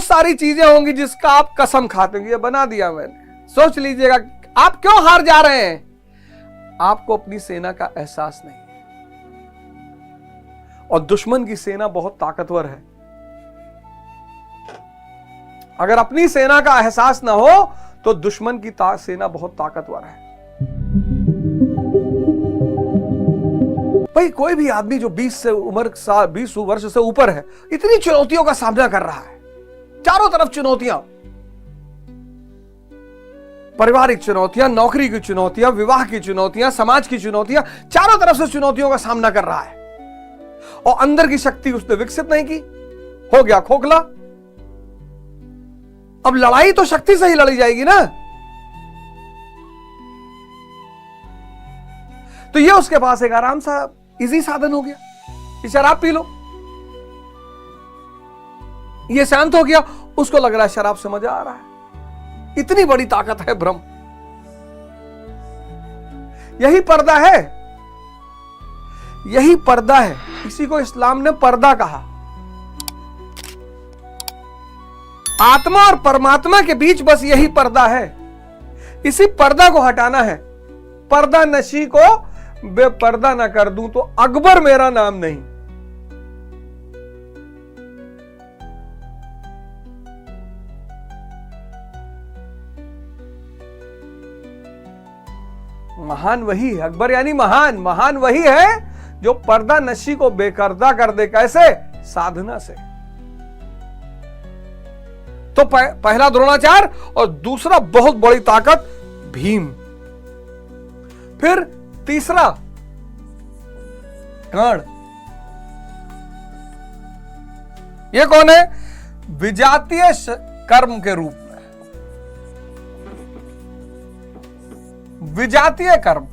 बहुत सारी चीजें होंगी जिसका आप कसम खाते होंगे, ये बना दिया मैंने। सोच लीजिएगा आप क्यों हार जा रहे हैं? आपको अपनी सेना का एहसास नहीं है, और दुश्मन की सेना बहुत ताकतवर है। अगर अपनी सेना का एहसास ना हो तो दुश्मन की सेना बहुत ताकतवर है। भाई कोई भी आदमी जो 20 वर्ष से ऊपर है, इतनी चुनौतियों का सामना कर रहा है, चारों तरफ चुनौतियां, पारिवारिक चुनौतियां, नौकरी की चुनौतियां, विवाह की चुनौतियां, समाज की चुनौतियां, चारों तरफ से चुनौतियों का सामना कर रहा है, और अंदर की शक्ति उसने विकसित नहीं की, हो गया खोखला। अब लड़ाई तो शक्ति से ही लड़ी जाएगी ना। तो ये उसके पास एक आराम सा इजी साधन हो गया कि शराब पी लो। ये शांत हो गया, उसको लग रहा है शराब से मजा आ रहा है। इतनी बड़ी ताकत है भ्रम। यही पर्दा है, यही पर्दा है। इसी को इस्लाम ने पर्दा कहा। आत्मा और परमात्मा के बीच बस यही पर्दा है। इसी पर्दा को हटाना है। पर्दा नशी को बेपर्दा ना कर दूं तो अकबर मेरा नाम नहीं। महान वही है, अकबर यानी महान। महान वही है जो पर्दा नशी को बेपर्दा कर दे। कैसे? साधना से। तो पहला द्रोणाचार्य और दूसरा बहुत बड़ी ताकत भीम। फिर तीसरा कर्ण। ये कौन है? विजातीय कर्म के रूप में। विजातीय कर्म।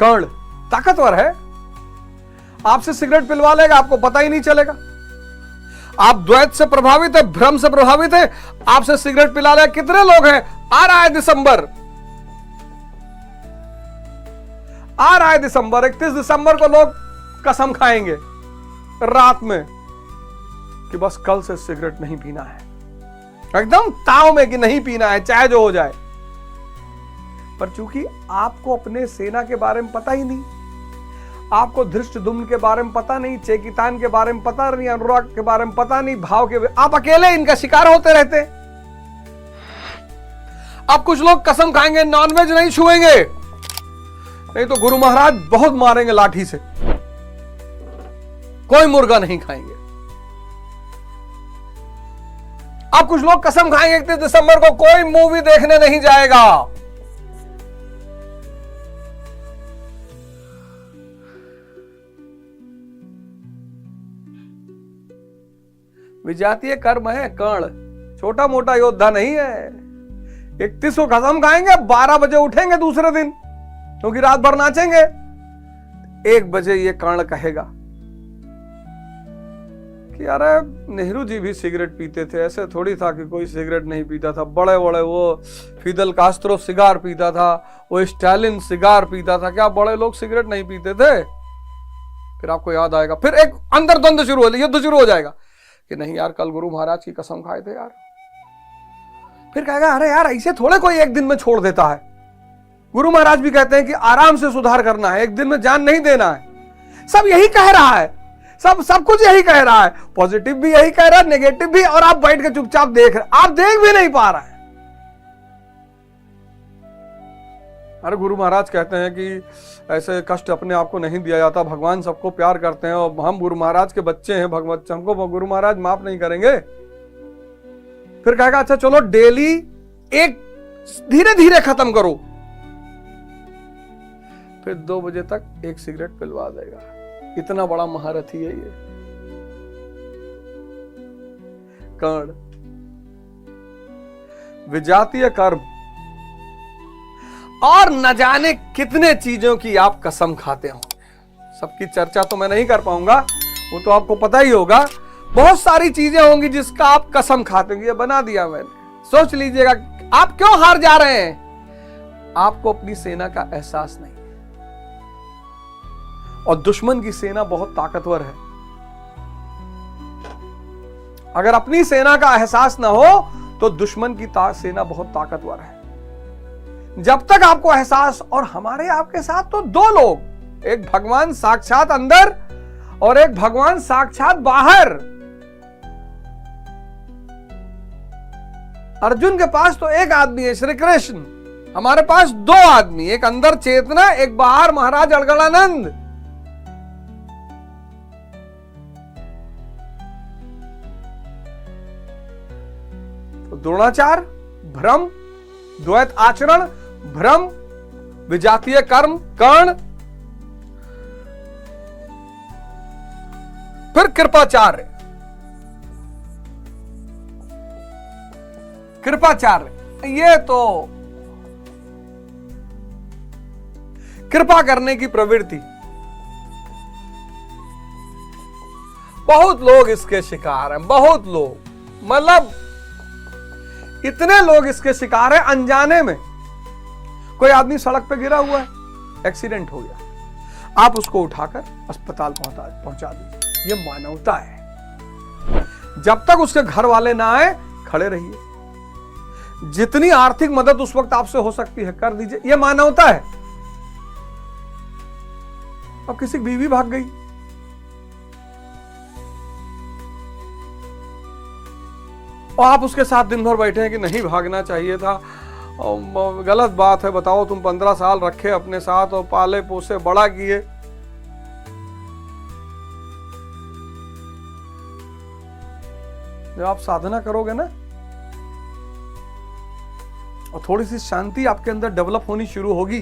कर्ण ताकतवर है, आपसे सिगरेट पिलवा लेगा, आपको पता ही नहीं चलेगा। आप द्वैत से प्रभावित है, भ्रम से प्रभावित है, आपसे सिगरेट पिला ले। कितने लोग हैं? आ रहा है दिसंबर, आ रहा है दिसंबर, 31 दिसंबर को लोग कसम खाएंगे रात में कि बस कल से सिगरेट नहीं पीना है। एकदम ताव में कि नहीं पीना है, चाहे जो हो जाए। पर चूंकि आपको अपने सेना के बारे में पता ही नहीं, आपको धृष्टद्युम्न के बारे में पता नहीं, चेकितान के बारे में पता नहीं, अनुराग के बारे में पता नहीं, भाव के, आप अकेले इनका शिकार होते रहते। अब कुछ लोग कसम खाएंगे नॉनवेज नहीं छुएंगे, नहीं तो गुरु महाराज बहुत मारेंगे लाठी से, कोई मुर्गा नहीं खाएंगे। अब कुछ लोग कसम खाएंगे 31 दिसंबर को कोई मूवी देखने नहीं जाएगा। विजातीय कर्म है कर्ण, छोटा मोटा योद्धा नहीं है। 31 को कसम खाएंगे, 12 बजे उठेंगे दूसरे दिन, क्योंकि रात भर नाचेंगे। 1 बजे ये कर्ण कहेगा कि अरे नेहरू जी भी सिगरेट पीते थे, ऐसे थोड़ी था कि कोई सिगरेट नहीं पीता था। बड़े बड़े वो फिदल कास्ट्रो सिगार पीता था, वो स्टालिन सिगार पीता था, क्या बड़े लोग सिगरेट नहीं पीते थे? फिर आपको याद आएगा, फिर एक अंदर द्वंद्व शुरू हो, युद्ध शुरू हो जाएगा कि नहीं यार कल गुरु महाराज की कसम खाए थे यार। फिर कहेगा अरे यार ऐसे थोड़े कोई एक दिन में छोड़ देता है। गुरु महाराज भी कहते हैं कि आराम से सुधार करना है, एक दिन में जान नहीं देना है। सब यही कह रहा है, सब कुछ यही कह रहा है, पॉजिटिव भी यही कह रहा है, नेगेटिव भी, और आप बैठ के चुपचाप देख रहे, आप देख भी नहीं पा रहे हैं। अरे गुरु महाराज कहते हैं कि ऐसे कष्ट अपने आप को नहीं दिया जाता, भगवान सबको प्यार करते हैं और हम गुरु महाराज के बच्चे हैं, भगवान हमको गुरु महाराज माफ नहीं करेंगे। फिर कहेगा अच्छा चलो डेली एक धीरे धीरे खत्म करो, फिर 2 बजे तक एक सिगरेट पिलवा देगा। इतना बड़ा महारथी है ये कर्ण। विजातीय कर्म, और न जाने कितने चीजों की आप कसम खाते हो। सबकी चर्चा तो मैं नहीं कर पाऊंगा, वो तो आपको पता ही होगा। बहुत सारी चीजें होंगी जिसका आप कसम खाते हो, ये बना दिया मैंने। सोच लीजिएगा आप क्यों हार जा रहे हैं? आपको अपनी सेना का एहसास नहीं। और दुश्मन की सेना बहुत ताकतवर है। अगर अपनी सेना का एहसास ना हो तो दुश्मन की सेना बहुत ताकतवर है। जब तक आपको एहसास, और हमारे आपके साथ तो दो लोग, एक भगवान साक्षात अंदर और एक भगवान साक्षात बाहर। अर्जुन के पास तो एक आदमी है, श्री कृष्ण। हमारे पास दो आदमी, एक अंदर चेतना, एक बाहर महाराज अड़गड़ानंद। तो द्रोणाचार भ्रम, द्वैत आचरण भ्रम, विजातीय कर्म कर्ण, फिर कृपाचार्य। कृपाचार्य ये तो कृपा करने की प्रवृत्ति। बहुत लोग इसके शिकार हैं, बहुत लोग, मतलब इतने लोग इसके शिकार हैं अनजाने में। कोई आदमी सड़क पे गिरा हुआ है, एक्सीडेंट हो गया, आप उसको उठाकर अस्पताल पहुंचा दीजिए, ये मानवता है। जब तक उसके घर वाले ना आए खड़े रहिए, जितनी आर्थिक मदद उस वक्त आपसे हो सकती है कर दीजिए, ये मानवता है। अब किसी की बीवी भाग गई, और आप उसके साथ दिन भर बैठे हैं कि नहीं भागना चाहिए था, और गलत बात है, बताओ तुम 15 साल रखे अपने साथ और पाले पोसे बड़ा किए, जब आप साधना करोगे ना और थोड़ी सी शांति आपके अंदर डेवलप होनी शुरू होगी,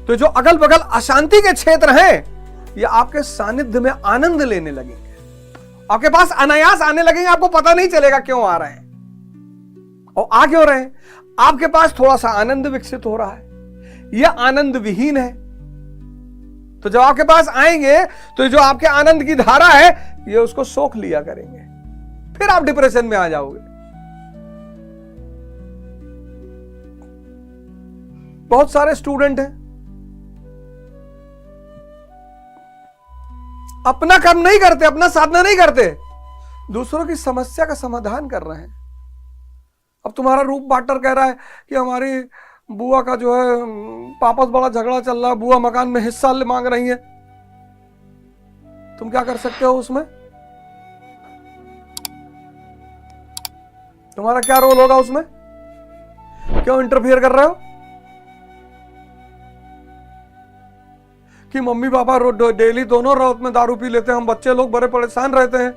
तो जो अगल बगल अशांति के क्षेत्र हैं ये आपके सानिध्य में आनंद लेने लगेंगे, आपके पास अनायास आने लगेंगे, आपको पता नहीं चलेगा क्यों आ रहे हैं। और आ क्यों रहे हैं? आपके पास थोड़ा सा आनंद विकसित हो रहा है, यह आनंद विहीन है। तो जब आपके पास आएंगे तो जो आपके आनंद की धारा है ये उसको सोख लिया करेंगे, फिर आप डिप्रेशन में आ जाओगे। बहुत सारे स्टूडेंट हैं, अपना काम नहीं करते, अपना साधना नहीं करते, दूसरों की समस्या का समाधान कर रहे हैं। अब तुम्हारा रूप बाटर कह रहा है कि हमारी बुआ का जो है पापस बड़ा झगड़ा चल रहा है, बुआ मकान में हिस्सा मांग रही है, तुम क्या कर सकते हो उसमें? तुम्हारा क्या रोल होगा उसमें? क्यों इंटरफियर कर रहे हो? कि मम्मी पापा डेली दोनों रात में दारू पी लेते हैं, हम बच्चे लोग बड़े परेशान रहते हैं।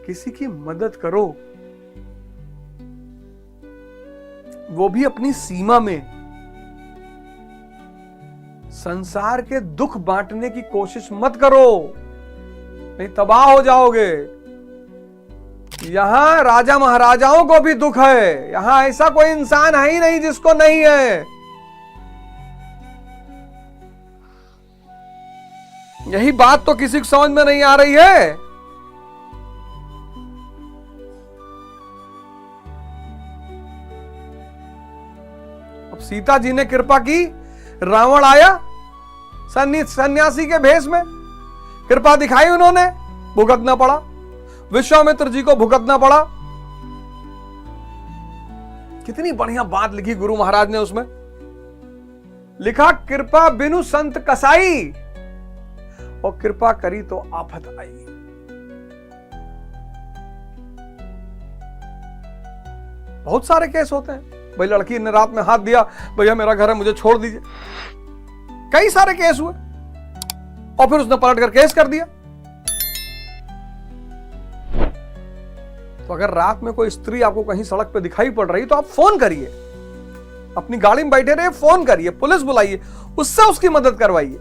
किसी की मदद करो, वो भी अपनी सीमा में। संसार के दुख बांटने की कोशिश मत करो, नहीं तबाह हो जाओगे। यहां राजा महाराजाओं को भी दुख है, यहां ऐसा कोई इंसान है ही नहीं जिसको नहीं है। यही बात तो किसी को समझ में नहीं आ रही है। अब सीता जी ने कृपा की, रावण आया सन्यासी के भेष में, कृपा दिखाई उन्होंने, भुगतना पड़ा। विश्वामित्र जी को भुगतना पड़ा। कितनी बढ़िया बात लिखी गुरु महाराज ने उसमें, लिखा कृपा बिनु संत कसाई, और कृपा करी तो आफत आई। बहुत सारे केस होते हैं, भाई लड़की ने रात में हाथ दिया, भैया मेरा घर है मुझे छोड़ दीजिए, कई सारे केस हुए, और फिर उसने पलट कर केस कर दिया। तो अगर रात में कोई स्त्री आपको कहीं सड़क पे दिखाई पड़ रही तो आप फोन करिए, अपनी गाड़ी में बैठे रहिए, फोन करिए, पुलिस बुलाइए, उससे उसकी मदद करवाइए।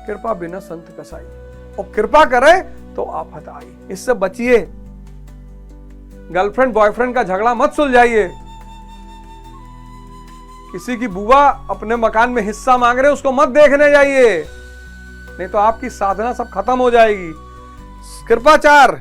कृपा बिना संत कसाई, और कृपा करे तो आफत आई, इससे बचिए। गर्लफ्रेंड बॉयफ्रेंड का झगड़ा मत सुलझाइए। किसी की बुआ अपने मकान में हिस्सा मांग रहे उसको मत देखने जाइए, नहीं तो आपकी साधना सब खत्म हो जाएगी। कृपाचार